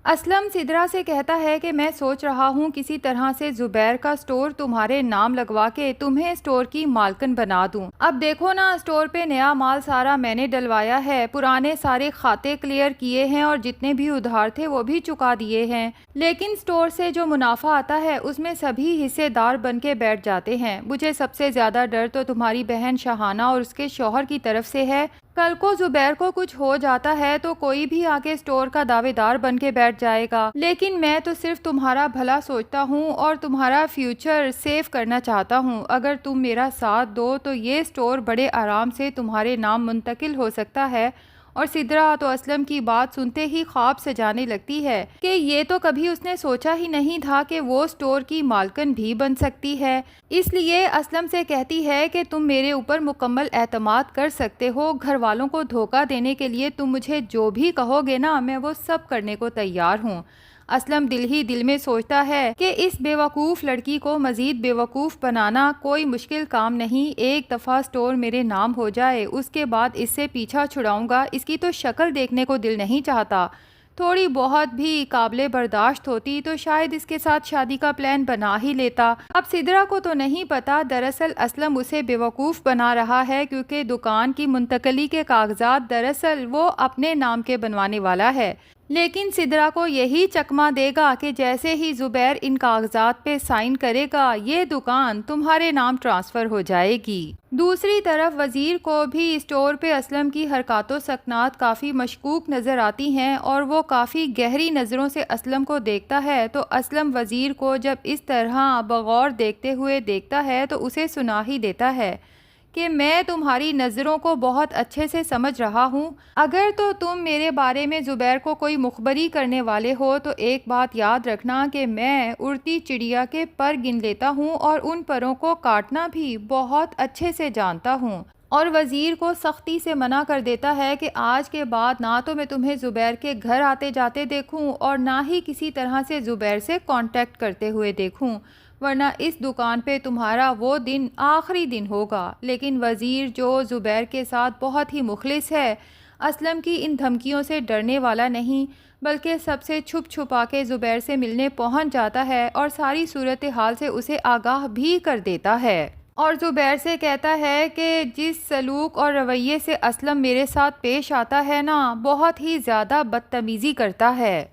اسلم سدرا سے کہتا ہے کہ میں سوچ رہا ہوں کسی طرح سے زبیر کا سٹور تمہارے نام لگوا کے تمہیں سٹور کی مالکن بنا دوں۔ اب دیکھو نا، سٹور پہ نیا مال سارا میں نے ڈلوایا ہے، پرانے سارے کھاتے کلیئر کیے ہیں اور جتنے بھی ادھار تھے وہ بھی چکا دیے ہیں، لیکن سٹور سے جو منافع آتا ہے اس میں سبھی حصے دار بن کے بیٹھ جاتے ہیں۔ مجھے سب سے زیادہ ڈر تو تمہاری بہن شاہانہ اور اس کے شوہر کی طرف سے ہے۔ کل کو زبیر کو کچھ ہو جاتا ہے تو کوئی بھی آ کے سٹور کا دعوے دار بن کے بیٹھ جائے گا، لیکن میں تو صرف تمہارا بھلا سوچتا ہوں اور تمہارا فیوچر سیف کرنا چاہتا ہوں۔ اگر تم میرا ساتھ دو تو یہ سٹور بڑے آرام سے تمہارے نام منتقل ہو سکتا ہے۔ اور سدرا تو اسلم کی بات سنتے ہی خواب سجانے لگتی ہے کہ یہ تو کبھی اس نے سوچا ہی نہیں تھا کہ وہ سٹور کی مالکن بھی بن سکتی ہے۔ اس لیے اسلم سے کہتی ہے کہ تم میرے اوپر مکمل اعتماد کر سکتے ہو، گھر والوں کو دھوکہ دینے کے لیے تم مجھے جو بھی کہو گے نا، میں وہ سب کرنے کو تیار ہوں۔ اسلم دل ہی دل میں سوچتا ہے کہ اس بے وقوف لڑکی کو مزید بے وقوف بنانا کوئی مشکل کام نہیں۔ ایک دفعہ سٹور میرے نام ہو جائے اس کے بعد اس سے پیچھا چھڑاؤں گا، اس کی تو شکل دیکھنے کو دل نہیں چاہتا۔ تھوڑی بہت بھی قابل برداشت ہوتی تو شاید اس کے ساتھ شادی کا پلان بنا ہی لیتا۔ اب سدرا کو تو نہیں پتا، دراصل اسلم اسے بے وقوف بنا رہا ہے، کیونکہ دکان کی منتقلی کے کاغذات دراصل وہ اپنے نام کے بنوانے والا ہے۔ لیکن سدرا کو یہی چکمہ دے گا کہ جیسے ہی زبیر ان کاغذات پہ سائن کرے گا یہ دکان تمہارے نام ٹرانسفر ہو جائے گی۔ دوسری طرف وزیر کو بھی اسٹور پہ اسلم کی حرکات و سکنات کافی مشکوک نظر آتی ہیں اور وہ کافی گہری نظروں سے اسلم کو دیکھتا ہے، تو اسلم وزیر کو جب اس طرح بغور دیکھتے ہوئے دیکھتا ہے تو اسے سنا ہی دیتا ہے کہ میں تمہاری نظروں کو بہت اچھے سے سمجھ رہا ہوں۔ اگر تو تم میرے بارے میں زبیر کو کوئی مخبری کرنے والے ہو تو ایک بات یاد رکھنا کہ میں اڑتی چڑیا کے پر گن لیتا ہوں اور ان پروں کو کاٹنا بھی بہت اچھے سے جانتا ہوں۔ اور وزیر کو سختی سے منع کر دیتا ہے کہ آج کے بعد نہ تو میں تمہیں زبیر کے گھر آتے جاتے دیکھوں اور نہ ہی کسی طرح سے زبیر سے کانٹیکٹ کرتے ہوئے دیکھوں، ورنہ اس دکان پہ تمہارا وہ دن آخری دن ہوگا۔ لیکن وزیر جو زبیر کے ساتھ بہت ہی مخلص ہے، اسلم کی ان دھمکیوں سے ڈرنے والا نہیں، بلکہ سب سے چھپ چھپا کے زبیر سے ملنے پہنچ جاتا ہے اور ساری صورتحال سے اسے آگاہ بھی کر دیتا ہے۔ اور زبیر سے کہتا ہے کہ جس سلوک اور رویے سے اسلم میرے ساتھ پیش آتا ہے نا، بہت ہی زیادہ بدتمیزی کرتا ہے۔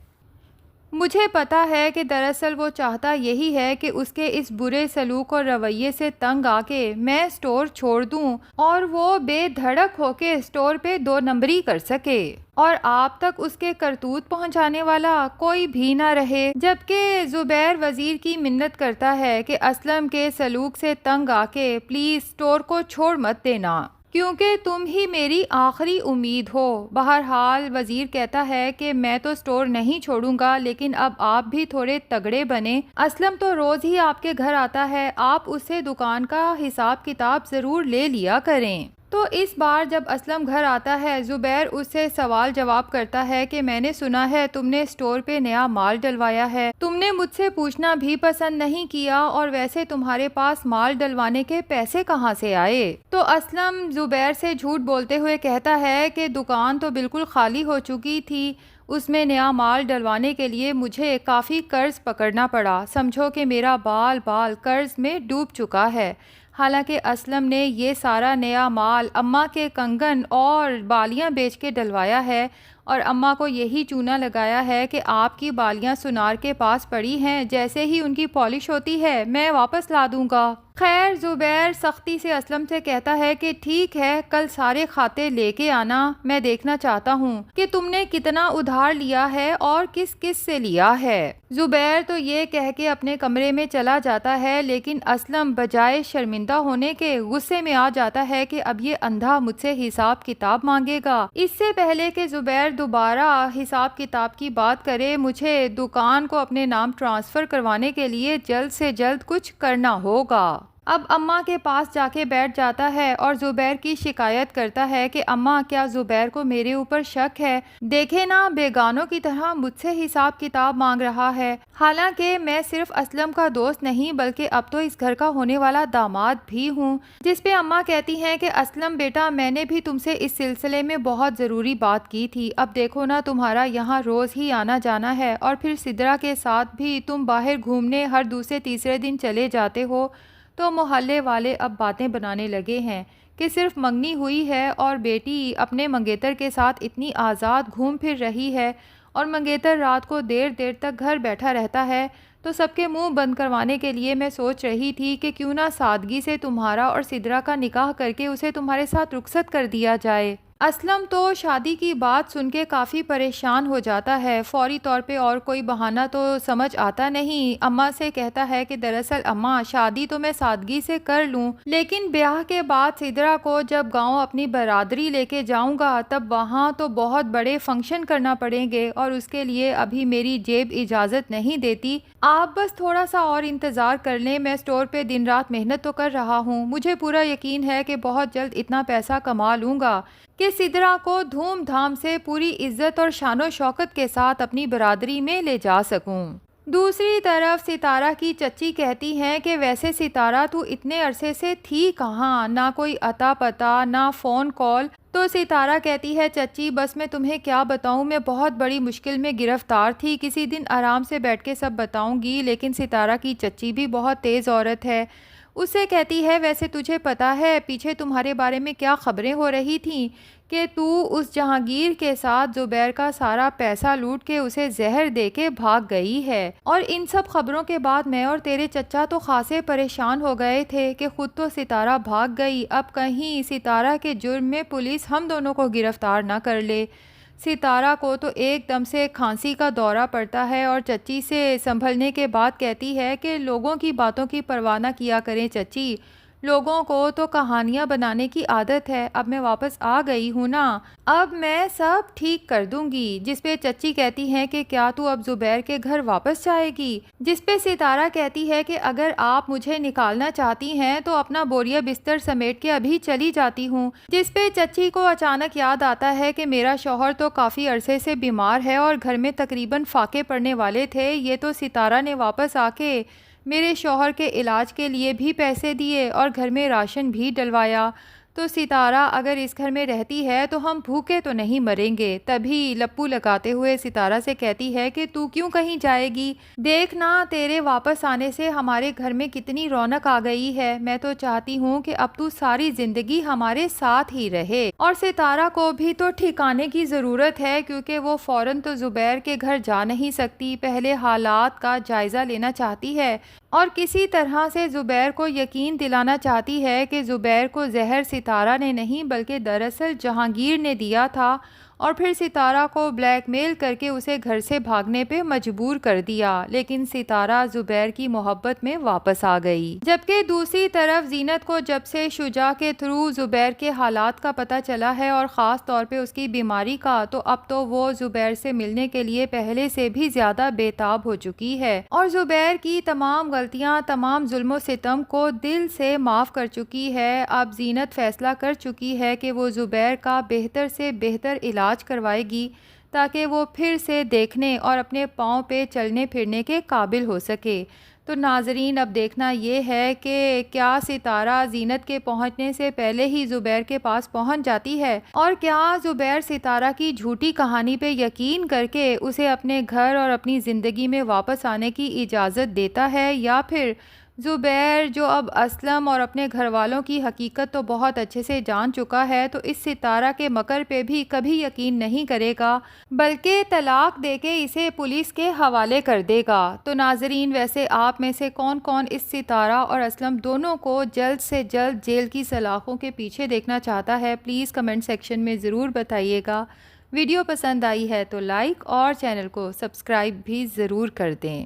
مجھے پتا ہے کہ دراصل وہ چاہتا یہی ہے کہ اس کے اس برے سلوک اور رویے سے تنگ آ کے میں سٹور چھوڑ دوں اور وہ بے دھڑک ہو کے سٹور پہ 2 نمبری کر سکے اور آپ تک اس کے کرتوت پہنچانے والا کوئی بھی نہ رہے۔ جبکہ زبیر وزیر کی منت کرتا ہے کہ اسلم کے سلوک سے تنگ آ کے پلیز سٹور کو چھوڑ مت دینا، کیونکہ تم ہی میری آخری امید ہو۔ بہرحال وزیر کہتا ہے کہ میں تو سٹور نہیں چھوڑوں گا، لیکن اب آپ بھی تھوڑے تگڑے بنے۔ اسلم تو روز ہی آپ کے گھر آتا ہے، آپ اس سے دکان کا حساب کتاب ضرور لے لیا کریں۔ تو اس بار جب اسلم گھر آتا ہے، زبیر اس سے سوال جواب کرتا ہے کہ میں نے سنا ہے تم نے سٹور پہ نیا مال ڈلوایا ہے، تم نے مجھ سے پوچھنا بھی پسند نہیں کیا، اور ویسے تمہارے پاس مال ڈلوانے کے پیسے کہاں سے آئے؟ تو اسلم زبیر سے جھوٹ بولتے ہوئے کہتا ہے کہ دکان تو بالکل خالی ہو چکی تھی، اس میں نیا مال ڈلوانے کے لیے مجھے کافی قرض پکڑنا پڑا، سمجھو کہ میرا بال قرض میں ڈوب چکا ہے۔ حالانکہ اسلم نے یہ سارا نیا مال اماں کے کنگن اور بالیاں بیچ کے ڈلوایا ہے، اور اماں کو یہی چونا لگایا ہے کہ آپ کی بالیاں سنار کے پاس پڑی ہیں، جیسے ہی ان کی پالش ہوتی ہے میں واپس لا دوں گا۔ خیر، زبیر سختی سے اسلم سے کہتا ہے کہ ٹھیک ہے، کل سارے کھاتے لے کے آنا، میں دیکھنا چاہتا ہوں کہ تم نے کتنا ادھار لیا ہے اور کس کس سے لیا ہے۔ زبیر تو یہ کہہ کے اپنے کمرے میں چلا جاتا ہے، لیکن اسلم بجائے شرمندہ ہونے کے غصے میں آ جاتا ہے کہ اب یہ اندھا مجھ سے حساب کتاب مانگے گا۔ اس سے پہلے کہ زبیر دوبارہ حساب کتاب کی بات کرے، مجھے دکان کو اپنے نام ٹرانسفر کروانے کے لیے جلد سے جلد کچھ کرنا ہوگا۔ اب اماں کے پاس جا کے بیٹھ جاتا ہے اور زبیر کی شکایت کرتا ہے کہ اماں کیا زبیر کو میرے اوپر شک ہے؟ دیکھے نا بیگانوں کی طرح مجھ سے حساب کتاب مانگ رہا ہے، حالانکہ میں صرف اسلم کا دوست نہیں بلکہ اب تو اس گھر کا ہونے والا داماد بھی ہوں۔ جس پہ اماں کہتی ہیں کہ اسلم بیٹا، میں نے بھی تم سے اس سلسلے میں بہت ضروری بات کی تھی، اب دیکھو نا تمہارا یہاں روز ہی آنا جانا ہے اور پھر سدرا کے ساتھ بھی تم باہر گھومنے ہر دوسرے تیسرے دن چلے جاتے ہو، تو محلے والے اب باتیں بنانے لگے ہیں کہ صرف منگنی ہوئی ہے اور بیٹی اپنے منگیتر کے ساتھ اتنی آزاد گھوم پھر رہی ہے اور منگیتر رات کو دیر دیر تک گھر بیٹھا رہتا ہے، تو سب کے منہ بند کروانے کے لیے میں سوچ رہی تھی کہ کیوں نہ سادگی سے تمہارا اور سدرا کا نکاح کر کے اسے تمہارے ساتھ رخصت کر دیا جائے۔ اسلم تو شادی کی بات سن کے کافی پریشان ہو جاتا ہے، فوری طور پہ اور کوئی بہانہ تو سمجھ آتا نہیں۔ اماں سے کہتا ہے کہ دراصل اماں، شادی تو میں سادگی سے کر لوں، لیکن بیاہ کے بعد سدرا کو جب گاؤں اپنی برادری لے کے جاؤں گا تب وہاں تو بہت بڑے فنکشن کرنا پڑیں گے اور اس کے لیے ابھی میری جیب اجازت نہیں دیتی۔ آپ بس تھوڑا سا اور انتظار کر لیں، میں اسٹور پہ دن رات محنت تو کر رہا ہوں، مجھے پورا یقین ہے کہ بہت جلد اتنا پیسہ کما لوں گا کہ سدرا کو دھوم دھام سے پوری عزت اور شان و شوکت کے ساتھ اپنی برادری میں لے جا سکوں۔ دوسری طرف ستارہ کی چچی کہتی ہیں کہ ویسے ستارہ تو اتنے عرصے سے تھی کہاں، نہ کوئی اتا پتا نہ فون کال۔ تو ستارہ کہتی ہے چچی بس میں تمہیں کیا بتاؤں، میں بہت بڑی مشکل میں گرفتار تھی، کسی دن آرام سے بیٹھ کے سب بتاؤں گی۔ لیکن ستارہ کی چچی بھی بہت تیز عورت ہے، اس سے کہتی ہے ویسے تجھے پتا ہے پیچھے تمہارے بارے میں کیا خبریں ہو رہی تھیں کہ تو اس جہانگیر کے ساتھ زبیر کا سارا پیسہ لوٹ کے اسے زہر دے کے بھاگ گئی ہے، اور ان سب خبروں کے بعد میں اور تیرے چچا تو خاصے پریشان ہو گئے تھے کہ خود تو ستارہ بھاگ گئی، اب کہیں ستارہ کے جرم میں پولیس ہم دونوں کو گرفتار نہ کر لے۔ ستارہ کو تو ایک دم سے کھانسی کا دورہ پڑتا ہے اور چچی سے سنبھلنے کے بعد کہتی ہے کہ لوگوں کی باتوں کی پرواہ نہ کیا کریں چچی، لوگوں کو تو کہانیاں بنانے کی عادت ہے، اب میں واپس آ گئی ہوں نا، اب میں سب ٹھیک کر دوں گی۔ جس پہ چچی کہتی ہیں کہ کیا تو اب زبیر کے گھر واپس جائے گی؟ جس پہ ستارہ کہتی ہے کہ اگر آپ مجھے نکالنا چاہتی ہیں تو اپنا بوریا بستر سمیٹ کے ابھی چلی جاتی ہوں۔ جس پہ چچی کو اچانک یاد آتا ہے کہ میرا شوہر تو کافی عرصے سے بیمار ہے اور گھر میں تقریباً فاقے پڑنے والے تھے، یہ تو ستارہ نے واپس آ کے میرے شوہر کے علاج کے لیے بھی پیسے دیے اور گھر میں راشن بھی ڈلوایا، تو ستارہ اگر اس گھر میں رہتی ہے تو ہم بھوکے تو نہیں مریں گے۔ تبھی لپو لگاتے ہوئے ستارہ سے کہتی ہے کہ تو کیوں کہیں جائے گی، دیکھنا تیرے واپس آنے سے ہمارے گھر میں کتنی رونق آ گئی ہے، میں تو چاہتی ہوں کہ اب تو ساری زندگی ہمارے ساتھ ہی رہے۔ اور ستارہ کو بھی تو ٹھکانے کی ضرورت ہے کیونکہ وہ فوراً تو زبیر کے گھر جا نہیں سکتی، پہلے حالات کا جائزہ لینا چاہتی ہے اور کسی طرح سے زبیر کو یقین دلانا چاہتی ہے کہ زبیر کو زہر ستارہ نے نہیں بلکہ دراصل جہانگیر نے دیا تھا اور پھر ستارہ کو بلیک میل کر کے اسے گھر سے بھاگنے پہ مجبور کر دیا، لیکن ستارہ زبیر کی محبت میں واپس آ گئی۔ جبکہ دوسری طرف زینت کو جب سے شجاع کے تھرو زبیر کے حالات کا پتہ چلا ہے اور خاص طور پہ اس کی بیماری کا، تو اب تو وہ زبیر سے ملنے کے لیے پہلے سے بھی زیادہ بے تاب ہو چکی ہے اور زبیر کی تمام غلطیاں، تمام ظلم و ستم کو دل سے معاف کر چکی ہے۔ اب زینت فیصلہ کر چکی ہے کہ وہ زبیر کا بہتر سے بہتر علاج کروائے گی تاکہ وہ پھر سے دیکھنے اور اپنے پاؤں پہ چلنے پھرنے کے قابل ہو سکے۔ تو ناظرین اب دیکھنا یہ ہے کہ کیا ستارہ زینت کے پہنچنے سے پہلے ہی زبیر کے پاس پہنچ جاتی ہے اور کیا زبیر ستارہ کی جھوٹی کہانی پہ یقین کر کے اسے اپنے گھر اور اپنی زندگی میں واپس آنے کی اجازت دیتا ہے، یا پھر زبیر جو اب اسلم اور اپنے گھر والوں کی حقیقت تو بہت اچھے سے جان چکا ہے تو اس ستارہ کے مکر پہ بھی کبھی یقین نہیں کرے گا بلکہ طلاق دے کے اسے پولیس کے حوالے کر دے گا۔ تو ناظرین ویسے آپ میں سے کون کون اس ستارہ اور اسلم دونوں کو جلد سے جلد جیل کی سلاخوں کے پیچھے دیکھنا چاہتا ہے؟ پلیز کمنٹ سیکشن میں ضرور بتائیے گا۔ ویڈیو پسند آئی ہے تو لائک اور چینل کو سبسکرائب بھی ضرور کر دیں۔